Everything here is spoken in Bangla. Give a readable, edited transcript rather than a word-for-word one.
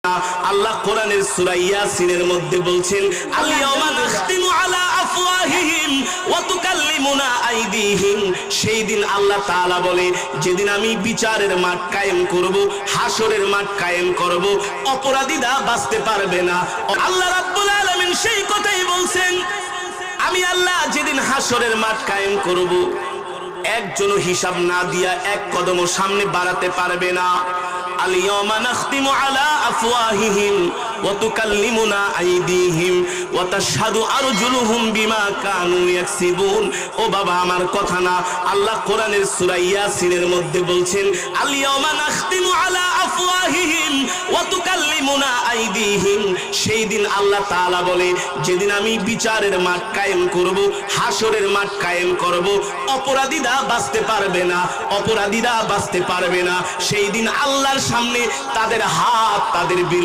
আল্লাহ কোরআনের সূরা ইয়াসিনের মধ্যে বলছেন আল-ইয়াওমা নাখতিমু আলা আফওয়াহিহিম ওয়া তুকাল্লিমুনা আইদিহিম। সেই দিন আল্লাহ তাআলা বলে, যেদিন আমি বিচারের মাঠ কায়েম করব, হাসরের মাঠ কায়েম করব, অপরাধীরা বাঁচতে পারবে না। আল্লাহ রাব্বুল আলামিন সেই কথাই বলছেন, আমি আল্লাহ যেদিন হাসরের মাঠ কায়েম করব, একজনও হিসাব না দিয়া এক কদমও সামনে বাড়াতে পারবে না। আল-ইয়াওমা নাখতিমু আলা আফওয়াহিহিম ওয়া তুকাল্লিমুনা আইদিহিম ওয়া তাশহাদু আরজুলুহুম বিমা কানু ইয়াকসিবুন। ও বাবা, আমার কথা না, আল্লাহ কোরআনের সূরা ইয়াসিনের মধ্যে বলছেন আল-ইয়াওমা নাখতিমু আলা আফওয়াহিহিম ওয়া তুকাল্লিমুনা আইদিহিম। সেই দিন আল্লাহ তাআলা বলে, যেদিন আমি বিচারের মাঠ কায়েম করব, হাসরের মাঠ কায়েম করব, অপরাধীরা বাঁচতে পারবে না, অপরাধীরা বাঁচতে পারবে না। সেই দিন আল্লাহর সামনে তাদের হাত তাদের